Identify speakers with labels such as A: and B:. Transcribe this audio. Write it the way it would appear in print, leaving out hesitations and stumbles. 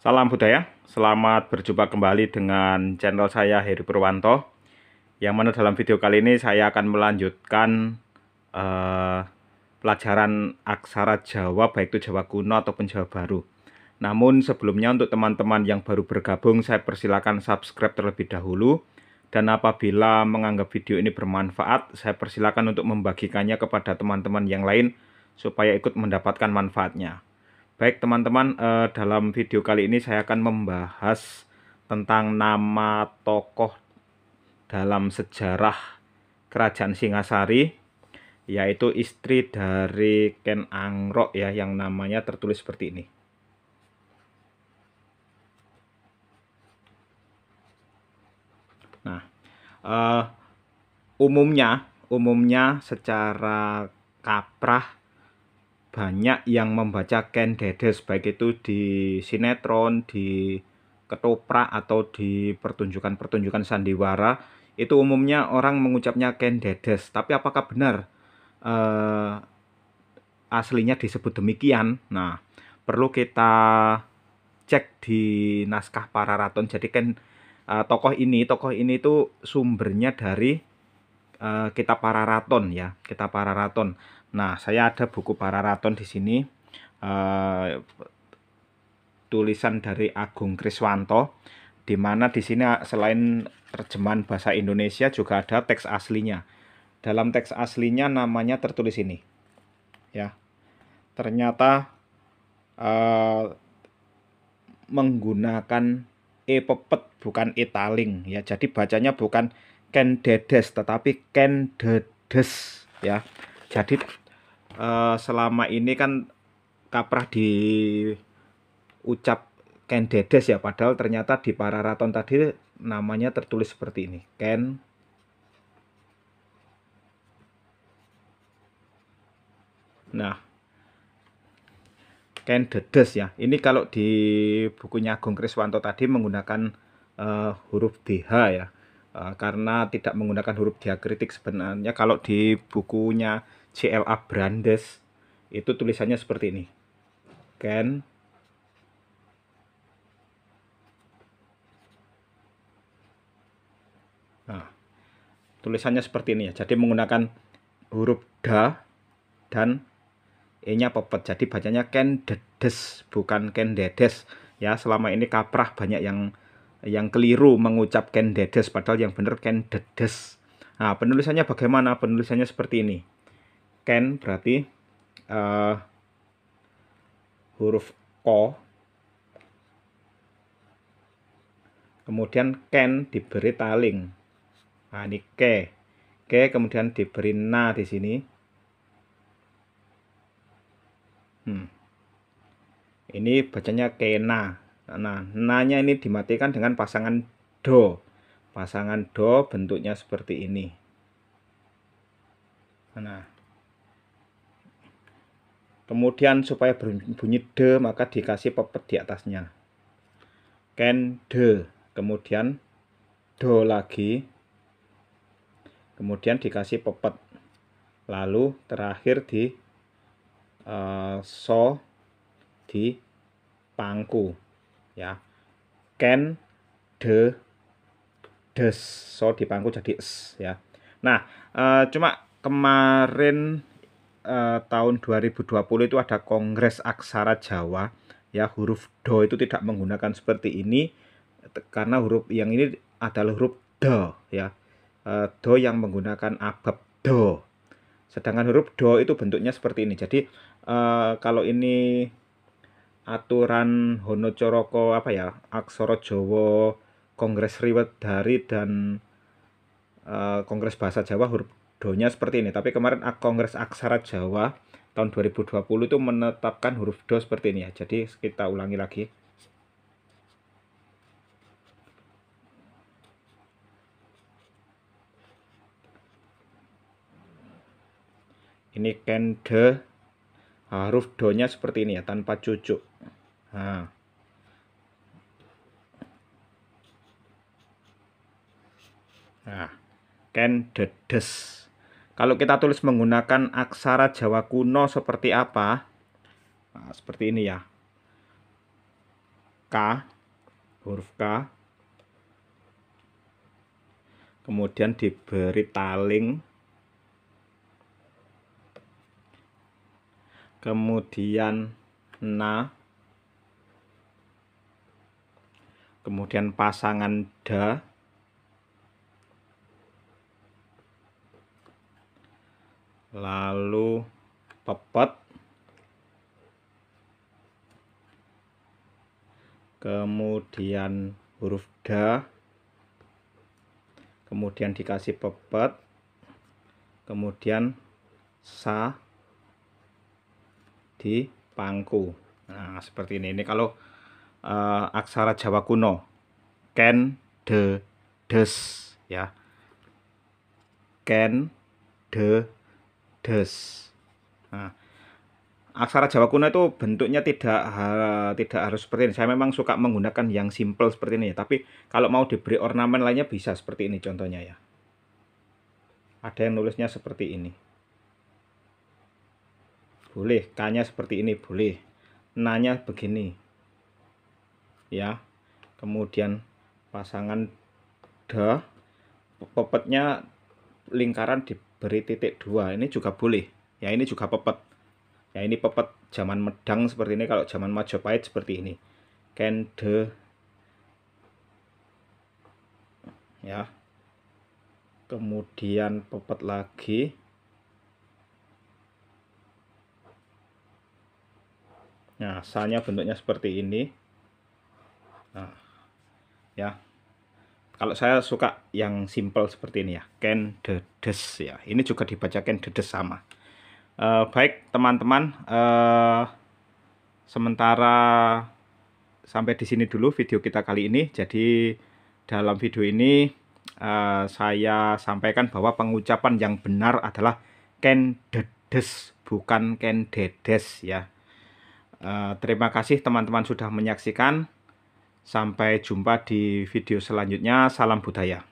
A: Salam budaya, selamat berjumpa kembali dengan channel saya Heri Purwanto. Yang mana dalam video kali ini saya akan melanjutkan pelajaran aksara Jawa, baik itu Jawa kuno ataupun Jawa baru. Namun sebelumnya untuk teman-teman yang baru bergabung, saya persilakan subscribe terlebih dahulu. Dan apabila menganggap video ini bermanfaat, saya persilakan untuk membagikannya kepada teman-teman yang lain supaya ikut mendapatkan manfaatnya. Baik teman-teman, dalam video kali ini saya akan membahas tentang nama tokoh dalam sejarah Kerajaan Singasari, yaitu istri dari Ken Angrok ya, yang namanya tertulis seperti ini. Nah, umumnya secara kaprah banyak yang membaca Ken Dedes, baik itu di sinetron, di ketoprak, atau di pertunjukan-pertunjukan sandiwara. Itu umumnya orang mengucapnya Ken Dedes. Tapi apakah benar aslinya disebut demikian? Nah, perlu kita cek di naskah Pararaton. Jadi kan tokoh ini itu sumbernya dari Kitab Pararaton ya, Kitab Pararaton. Nah, saya ada buku Pararaton di sini, tulisan dari Agung Kriswanto, di mana di sini selain terjemahan bahasa Indonesia juga ada teks aslinya. Dalam teks aslinya namanya tertulis ini, ya. Ternyata menggunakan pepet bukan taling ya. Jadi bacanya bukan Ken Dedes tetapi Ken Dedes ya. Jadi selama ini kan kaprah diucap Ken Dedes ya, padahal ternyata di Pararaton tadi namanya tertulis seperti ini, Ken. Nah, Ken Dedes ya. Ini kalau di bukunya Agung Kriswanto tadi menggunakan huruf DH ya. Karena tidak menggunakan huruf diakritik sebenarnya. Kalau di bukunya C.L.A. Brandes itu tulisannya seperti ini, Ken. Nah, tulisannya seperti ini ya. Jadi menggunakan huruf da dan E-nya pepet. Jadi bacanya Ken Dedes bukan Ken Dedes ya. Selama ini kaprah banyak yang keliru mengucap Ken Dedes, padahal yang benar Ken Dedes. Nah, penulisannya bagaimana? Penulisannya seperti ini. Ken berarti huruf ko, kemudian Ken diberi taling. Nah, ini ke, kemudian diberi na di sini. Ini bacanya kena. Nah, nanya ini dimatikan dengan pasangan do. Pasangan do bentuknya seperti ini. Nah, kemudian supaya berbunyi de maka dikasih pepet di atasnya. Ken de, kemudian do lagi, kemudian dikasih pepet. Lalu terakhir di so di pangku ya. Ken de des, so di pangku jadi s ya. Nah, cuma kemarin tahun 2020 itu ada Kongres Aksara Jawa ya, huruf do itu tidak menggunakan seperti ini karena huruf yang ini adalah huruf do ya. Do yang menggunakan abab do. Sedangkan huruf do itu bentuknya seperti ini. Jadi kalau ini aturan Honocoroko apa ya, Aksara Jawa Kongres Riwedari dan Kongres Bahasa Jawa, huruf do-nya seperti ini. Tapi kemarin Kongres Aksara Jawa tahun 2020 itu menetapkan huruf do seperti ini ya. Jadi kita ulangi lagi. Ini Ken de, huruf do-nya seperti ini ya, tanpa cucuk. Nah, Ken Dedes. Kalau kita tulis menggunakan aksara Jawa kuno seperti apa? Nah, seperti ini ya. huruf K, kemudian diberi taling, kemudian na, kemudian pasangan da, lalu pepet, kemudian huruf da, kemudian dikasih pepet, kemudian sa di pangku. Nah, seperti ini. Ini kalau aksara Jawa kuno, ken, de, des, ya. Ken, de, des. Nah, aksara Jawa kuno itu bentuknya tidak harus seperti ini. Saya memang suka menggunakan yang simple seperti ini ya. Tapi kalau mau diberi ornamen lainnya bisa seperti ini contohnya ya. Ada yang nulisnya seperti ini. Boleh, K-nya seperti ini, boleh. Na-nya begini. Ya. Kemudian pasangan da, pepetnya lingkaran diberi titik 2. Ini juga boleh. Ya, ini juga pepet. Ya, ini pepet zaman Medang seperti ini, kalau zaman Majapahit seperti ini. Ken, de, ya. Kemudian pepet lagi. Nah, sa-nya bentuknya seperti ini. Nah, ya. Kalau saya suka yang simple seperti ini ya. Ken, de, des ya. Ini juga dibaca ken, de, des sama. Baik teman-teman, sementara sampai di sini dulu video kita kali ini. Jadi dalam video ini saya sampaikan bahwa pengucapan yang benar adalah ken, de, des, bukan ken, de, des ya. Terima kasih teman-teman sudah menyaksikan. Sampai jumpa di video selanjutnya. Salam budaya.